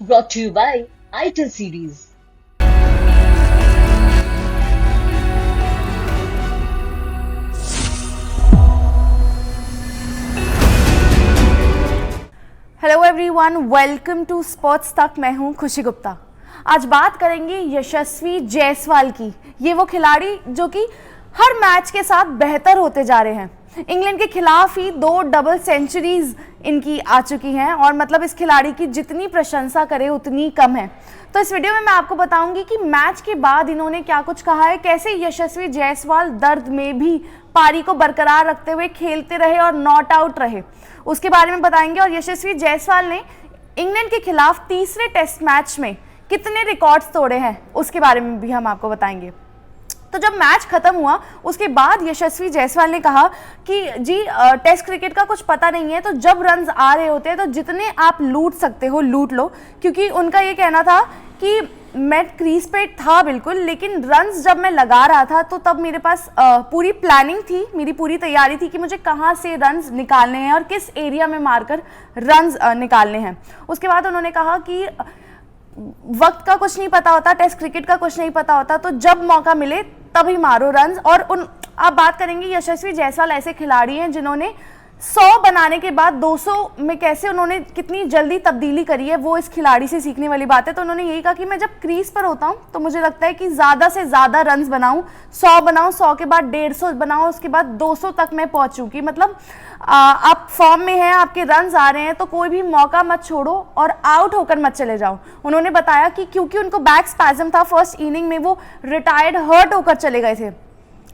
brought to you by ITIL series. Hello everyone, welcome to sports तक। मैं हूं खुशी गुप्ता। आज बात करेंगे यशस्वी जायसवाल की। ये वो खिलाड़ी जो कि हर मैच के साथ बेहतर होते जा रहे हैं। इंग्लैंड के खिलाफ ही 2 डबल सेंचुरीज इनकी आ चुकी हैं और मतलब इस खिलाड़ी की जितनी प्रशंसा करे उतनी कम है। तो इस वीडियो में मैं आपको बताऊंगी कि मैच के बाद इन्होंने क्या कुछ कहा है, कैसे यशस्वी जायसवाल दर्द में भी पारी को बरकरार रखते हुए खेलते रहे और नॉट आउट रहे, उसके बारे में बताएंगे। और यशस्वी जायसवाल ने इंग्लैंड के खिलाफ तीसरे टेस्ट मैच में कितने रिकॉर्ड्स तोड़े हैं उसके बारे में भी हम आपको बताएंगे। तो जब मैच खत्म हुआ उसके बाद यशस्वी जायसवाल ने कहा कि जी टेस्ट क्रिकेट का कुछ पता नहीं है, तो जब रन्स आ रहे होते हैं तो जितने आप लूट सकते हो लूट लो, क्योंकि उनका ये कहना था कि मैं क्रीज पे था बिल्कुल, लेकिन रन्स जब मैं लगा रहा था तो तब मेरे पास पूरी प्लानिंग थी, मेरी पूरी तैयारी थी कि मुझे कहाँ से रन्स निकालने हैं और किस एरिया में मारकर रन्स निकालने हैं। उसके बाद उन्होंने कहा कि वक्त का कुछ नहीं पता होता, टेस्ट क्रिकेट का कुछ नहीं पता होता, तो जब मौका मिले तभी मारो रन्स। और आप बात करेंगे यशस्वी जायसवाल ऐसे खिलाड़ी हैं जिन्होंने 100 बनाने के बाद 200 में कैसे उन्होंने कितनी जल्दी तब्दीली करी है, वो इस खिलाड़ी से सीखने वाली बात है। तो उन्होंने यही कहा कि मैं जब क्रीज पर होता हूँ तो मुझे लगता है कि ज़्यादा से ज़्यादा रन्स बनाऊँ, 100 बनाऊँ, 100 के बाद 150 बनाऊँ, उसके बाद 200 तक मैं पहुँचूँ। कि मतलब आप फॉर्म में हैं, आपके रन्स आ रहे हैं, तो कोई भी मौका मत छोड़ो और आउट होकर मत चले जाओ। उन्होंने बताया कि क्योंकि उनको बैक स्पैज़म था फर्स्ट इनिंग में, वो रिटायर्ड हर्ट होकर चले गए थे,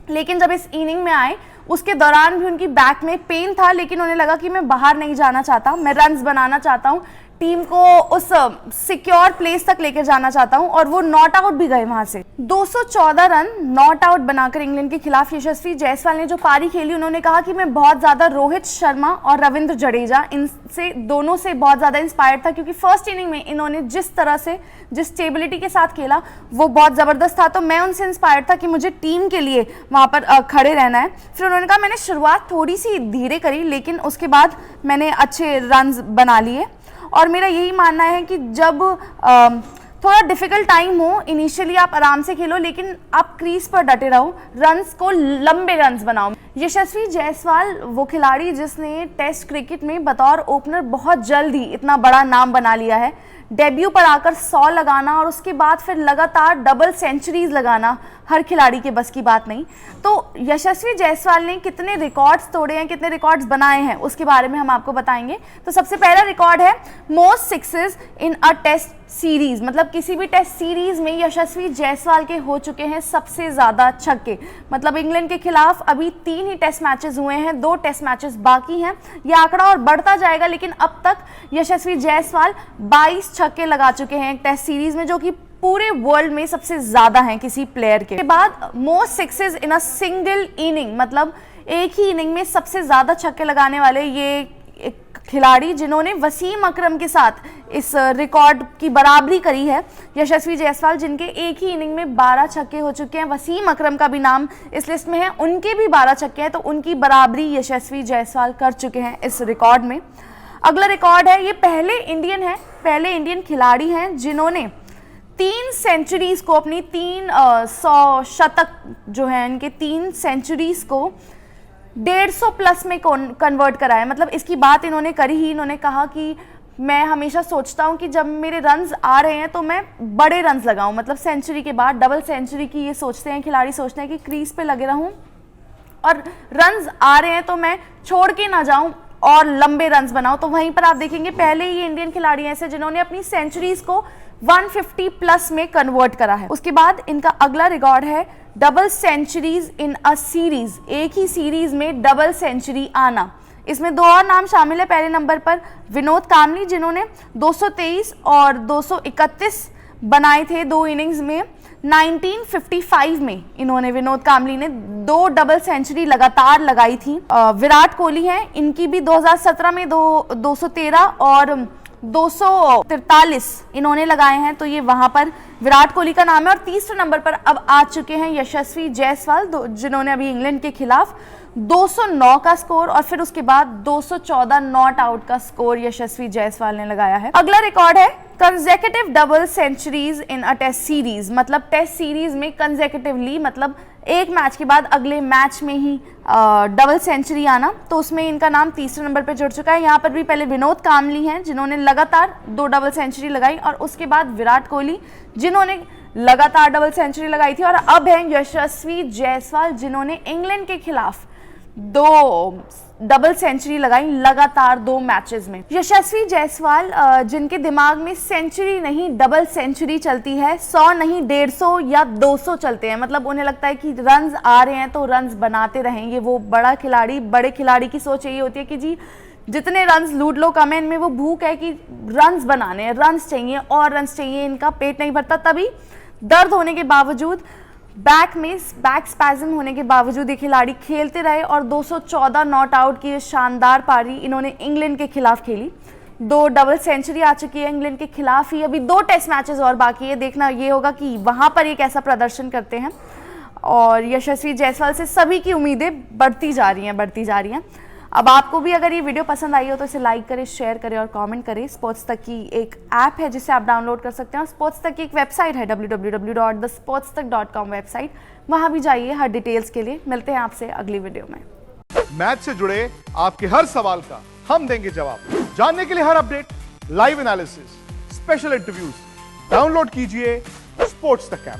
लेकिन जब इस इनिंग में आए उसके दौरान भी उनकी बैक में पेन था, लेकिन उन्हें लगा कि मैं बाहर नहीं जाना चाहता, मैं रन्स बनाना चाहता हूँ, टीम को उस सिक्योर प्लेस तक लेकर जाना चाहता हूं, और वो नॉट आउट भी गए वहां से। 214 रन नॉट आउट बनाकर इंग्लैंड के खिलाफ यशस्वी जायसवाल ने जो पारी खेली, उन्होंने कहा कि मैं बहुत ज़्यादा रोहित शर्मा और रविंद्र जडेजा इनसे दोनों से बहुत ज़्यादा इंस्पायर्ड था, क्योंकि फर्स्ट इनिंग में इन्होंने जिस तरह से जिस स्टेबिलिटी के साथ खेला वो बहुत ज़बरदस्त था। तो मैं उनसे इंस्पायर्ड था कि मुझे टीम के लिए वहाँ पर खड़े रहना है। फिर उन्होंने कहा मैंने शुरुआत थोड़ी सी धीरे करी, लेकिन उसके बाद मैंने अच्छे रन्स बना लिए, और मेरा यही मानना है कि जब थोड़ा डिफिकल्ट टाइम हो, इनिशियली आप आराम से खेलो, लेकिन आप क्रीज पर डटे रहो, रन्स को लंबे रन्स बनाओ। यशस्वी जायसवाल वो खिलाड़ी जिसने टेस्ट क्रिकेट में बतौर ओपनर बहुत जल्द ही इतना बड़ा नाम बना लिया है। डेब्यू पर आकर 100 लगाना और उसके बाद फिर लगातार डबल सेंचुरीज लगाना हर खिलाड़ी के बस की बात नहीं। तो यशस्वी जायसवाल ने कितने रिकॉर्ड्स तोड़े हैं, कितने रिकॉर्ड्स बनाए हैं, उसके बारे में हम आपको बताएंगे। तो सबसे पहला रिकॉर्ड है most sixes in a test series, मतलब किसी भी टेस्ट सीरीज में यशस्वी जायसवाल के हो चुके हैं सबसे ज्यादा छक्के। मतलब इंग्लैंड के खिलाफ अभी 3 ही टेस्ट मैचेस हुए हैं, 2 टेस्ट मैचेस बाकी हैं, यह आंकड़ा और बढ़ता जाएगा, लेकिन अब तक यशस्वी जायसवाल 22 छक्के लगा चुके हैं एक टेस्ट सीरीज में, जो कि पूरे वर्ल्ड में सबसे ज्यादा हैं किसी प्लेयर के बाद। Most sixes in a single inning, मतलब एक ही इनिंग में सबसे ज्यादा छक्के लगाने वाले ये एक खिलाड़ी जिन्होंने वसीम अकरम के साथ इस रिकॉर्ड की बराबरी करी है, यशस्वी जायसवाल, जिनके एक ही इनिंग में 12 छक्के हो चुके हैं। वसीम अकरम का भी नाम इस लिस्ट में है, उनके भी 12 छक्के हैं, तो उनकी बराबरी यशस्वी जायसवाल कर चुके हैं इस रिकॉर्ड में। अगला रिकॉर्ड है, ये पहले इंडियन खिलाड़ी हैं जिन्होंने 3 सेंचुरीज को, अपनी 300 शतक जो है इनके 3 सेंचुरीज को 150 प्लस में कन्वर्ट करा है। मतलब इसकी बात इन्होंने करी ही, इन्होंने कहा कि मैं हमेशा सोचता हूं कि जब मेरे रन्स आ रहे हैं तो मैं बड़े रन्स लगाऊं, मतलब सेंचुरी के बाद डबल सेंचुरी की ये सोचते हैं खिलाड़ी, सोचते हैं कि क्रीज पे लगे रहूं और रन्स आ रहे हैं तो मैं छोड़ के ना जाऊं और लंबे रन्स बनाऊं। तो वहीं पर आप देखेंगे पहले ही इंडियन खिलाड़ी ऐसे जिन्होंने अपनी सेंचुरीज को 150 प्लस में कन्वर्ट करा है। उसके बाद इनका अगला रिकॉर्ड है double centuries in a series, एक ही सीरीज में डबल सेंचुरी आना। इसमें 2 और नाम शामिल है। पहले नंबर पर विनोद कामली जिन्होंने 223 और 231 बनाए थे 2 इनिंग्स में। 1955 में इन्होंने, विनोद कामली ने 2 डबल सेंचुरी लगातार लगाई थी। विराट कोहली हैं, इनकी भी 2017 में 213 और 243 इन्होंने लगाए हैं, तो ये वहां पर विराट कोहली का नाम है। और तीसरे नंबर पर अब आ चुके हैं यशस्वी जायसवाल, जिन्होंने अभी इंग्लैंड के खिलाफ 209 का स्कोर और फिर उसके बाद 214 नॉट आउट का स्कोर यशस्वी जायसवाल ने लगाया है। अगला रिकॉर्ड है consecutive double centuries in a test series, मतलब टेस्ट सीरीज में कंसेक्यूटिवली, मतलब एक मैच के बाद अगले मैच में ही डबल सेंचुरी आना, तो उसमें इनका नाम तीसरे नंबर पे जुड़ चुका है। यहाँ पर भी पहले विनोद कांबली हैं जिन्होंने लगातार 2 डबल सेंचुरी लगाई, और उसके बाद विराट कोहली जिन्होंने लगातार डबल सेंचुरी लगाई थी, और अब हैं यशस्वी जायसवाल जिन्होंने इंग्लैंड के खिलाफ 2 डबल सेंचुरी लगाई लगातार 2 मैचेस में। यशस्वी जायसवाल जिनके दिमाग में सेंचुरी नहीं डबल सेंचुरी चलती है, 100 नहीं 150 या 200 चलते हैं, मतलब उन्हें लगता है कि रन्स आ रहे हैं तो रन्स बनाते रहेंगे। वो बड़े खिलाड़ी की सोच यही होती है कि जी जितने रन्स लूट लो कम है, इनमें वो भूख है कि रन्स बनाने हैं, रन्स चाहिए और रन्स चाहिए, इनका पेट नहीं भरता। तभी दर्द होने के बावजूद, बैक स्पैज्म होने के बावजूद ये खिलाड़ी खेलते रहे और 214 नॉट आउट की शानदार पारी इन्होंने इंग्लैंड के खिलाफ खेली। 2 डबल सेंचुरी आ चुकी है इंग्लैंड के खिलाफ ही। अभी 2 टेस्ट मैचेस और बाकी है, देखना ये होगा कि वहां पर ये कैसा प्रदर्शन करते हैं। और यशस्वी जायसवाल से सभी की उम्मीदें बढ़ती जा रही हैं। अब आपको भी अगर ये वीडियो पसंद आई हो तो इसे लाइक करें, शेयर करें और कमेंट करें। स्पोर्ट्स तक की एक ऐप है जिसे आप डाउनलोड कर सकते हैं, और स्पोर्ट्स तक की एक वेबसाइट है www.thesportstak.com वेबसाइट, वहां भी जाइए हर डिटेल्स के लिए। मिलते हैं आपसे अगली वीडियो में। मैच से जुड़े आपके हर सवाल का हम देंगे जवाब। जानने के लिए हर update, live analysis, special interviews, download कीजिए स्पोर्ट्स तक ऐप।